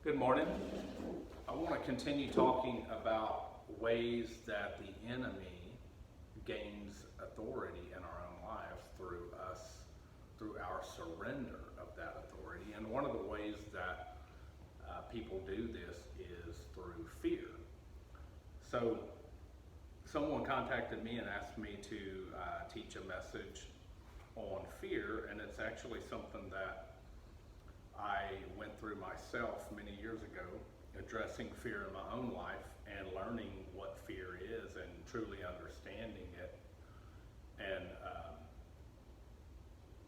Good morning. I want to continue talking about ways that the enemy gains authority in our own lives through our surrender of that authority. And one of the ways that people do this is through fear. So someone contacted me and asked me to teach a message on fear, and it's actually something that I went through myself many years ago, addressing fear in my own life and learning what fear is and truly understanding it, and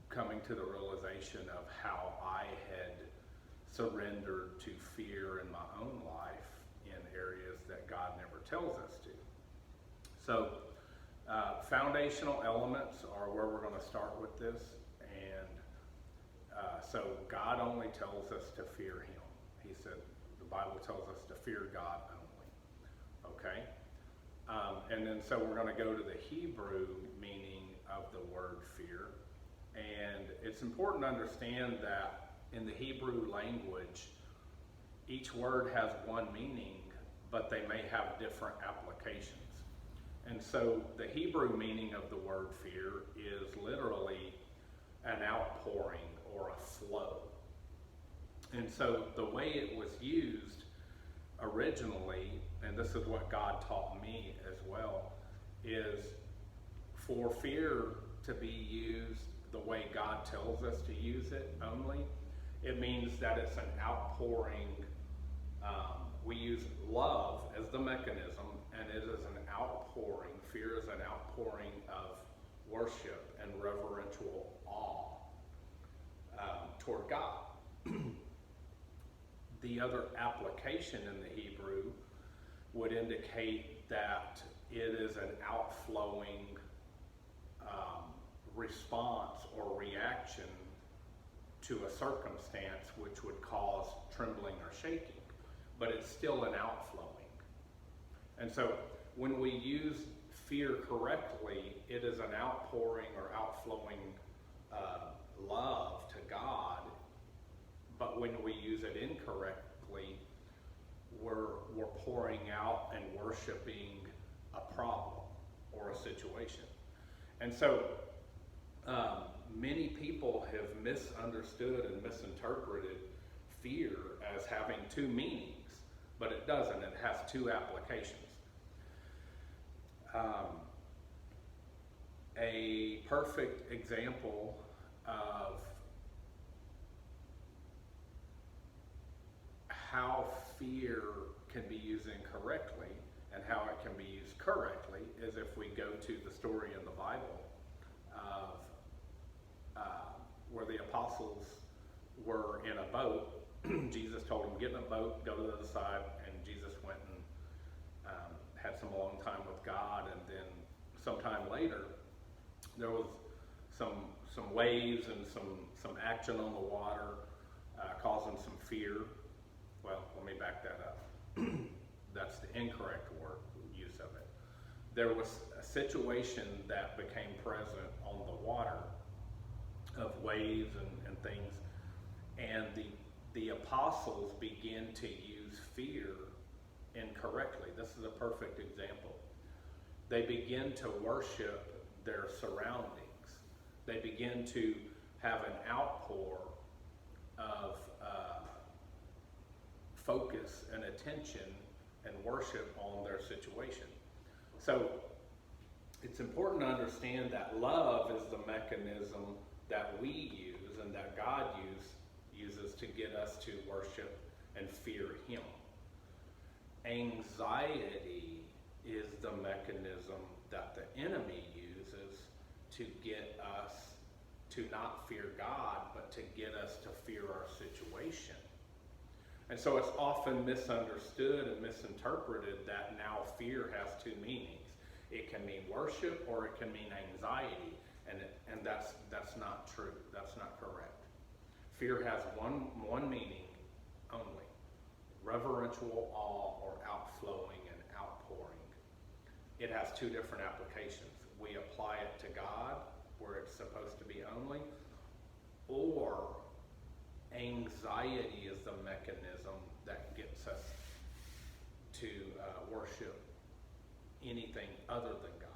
coming to the realization of how I had surrendered to fear in my own life in areas that God never tells us to. So foundational elements are where we're going to start with this. So God only tells us to fear him. He said, the Bible tells us to fear God only. Okay? And then so we're going to go to the Hebrew meaning of the word fear. And it's important to understand that in the Hebrew language, each word has one meaning, but they may have different applications. And so the Hebrew meaning of the word fear is literally an outpouring or a flow. And so the way it was used originally, and this is what God taught me as well, is for fear to be used the way God tells us to use it only. It means that it's an outpouring. We use love as the mechanism, and it is an outpouring. Fear is an outpouring of worship and reverential awe toward God. The other application in the Hebrew would indicate that it is an outflowing response or reaction to a circumstance which would cause trembling or shaking, but it's still an outflowing. And so when we use fear correctly, it is an outpouring or outflowing love to God, but when we use it incorrectly, we're pouring out and worshiping a problem or a situation. And so many people have misunderstood and misinterpreted fear as having two meanings, but it doesn't. It has two applications. A perfect example of how fear can be used incorrectly and how it can be used correctly is if we go to the story in the Bible of where the apostles were in a boat. Jesus told them, get in a boat, go to the other side, and Jesus went and had some alone time with God, and then sometime later there was some waves and some action on the water causing some fear. Well, let me back that up. That's the incorrect word use of it. There was a situation that became present on the water of waves and things, and the apostles began to use fear incorrectly. This is a perfect example. They begin to worship their surroundings. They begin to have an outpour of focus and attention and worship on their situation. So it's important to understand that love is the mechanism that we use and that God uses to get us to worship and fear him. Anxiety is the mechanism that the enemy uses to get us to not fear God, but to get us to fear our situation. And so it's often misunderstood and misinterpreted that now fear has two meanings. It can mean worship or it can mean anxiety, and that's not true. That's not correct. Fear has one meaning only: reverential awe or outflowing and outpouring. It has two different applications. We apply it to God, where it's supposed to be only, or anxiety is the mechanism that gets us to worship anything other than God.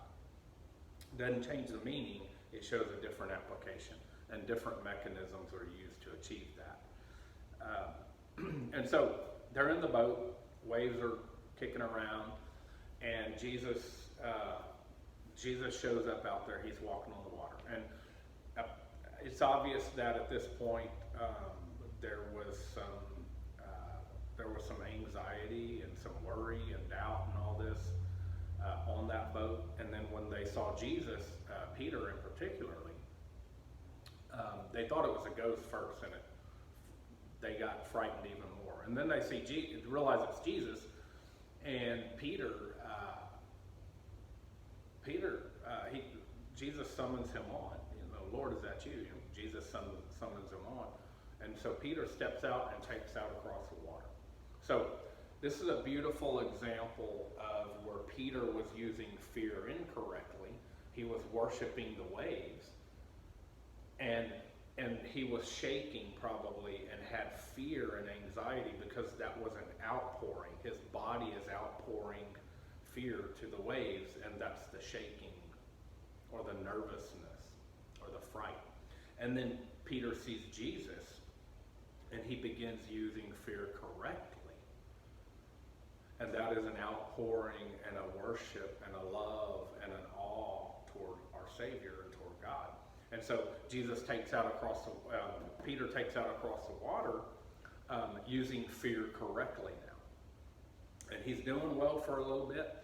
Doesn't change the meaning, it shows a different application, and different mechanisms are used to achieve that. And so they're in the boat, waves are kicking around, and Jesus shows up out there. He's walking on the water, and it's obvious that at this point there was some anxiety and some worry and doubt and all this on that boat. And then when they saw Jesus, Peter in particularly, they thought it was a ghost first, and they got frightened even more. And then they realize it's Jesus, and Jesus summons him on. Lord, is that you? Jesus summons him on. And so Peter steps out and takes out across the water. So this is a beautiful example of where Peter was using fear incorrectly. He was worshiping the waves, and he was shaking probably and had fear and anxiety because that was an outpouring. His body is outpouring fear to the waves, and that's the shaking or the nervousness or the fright. And then Peter sees Jesus, and he begins using fear correctly. And that is an outpouring and a worship and a love and an awe toward our Savior and toward God. And so Peter takes out across the water using fear correctly now. And he's doing well for a little bit.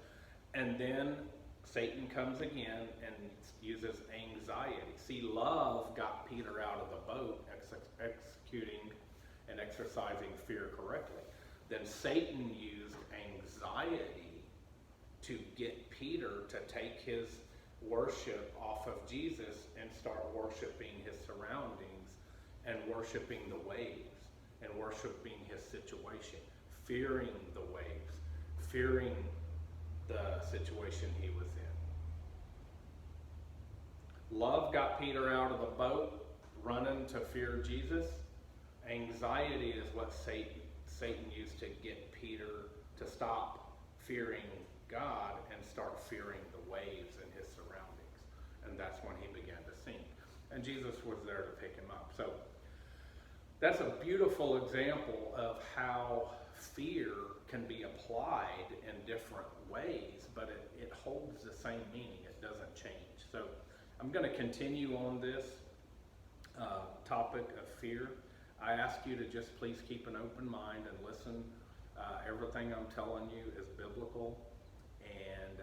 And then Satan comes again and uses anxiety. See, love got Peter out of the boat, executing and exercising fear correctly. Then Satan used anxiety to get Peter to take his worship off of Jesus and start worshiping his surroundings and worshiping the waves and worshiping his situation, fearing the waves, fearing the situation he was in. Love got Peter out of the boat, running to fear Jesus. Anxiety is what Satan used to get Peter to stop fearing God and start fearing the waves and his surroundings. And that's when he began to sink. And Jesus was there to pick him up. So that's a beautiful example of how fear can be applied in different ways, but it holds the same meaning. It doesn't change. So I'm going to continue on this topic of fear. I ask you to just please keep an open mind and listen. Everything I'm telling you is biblical, and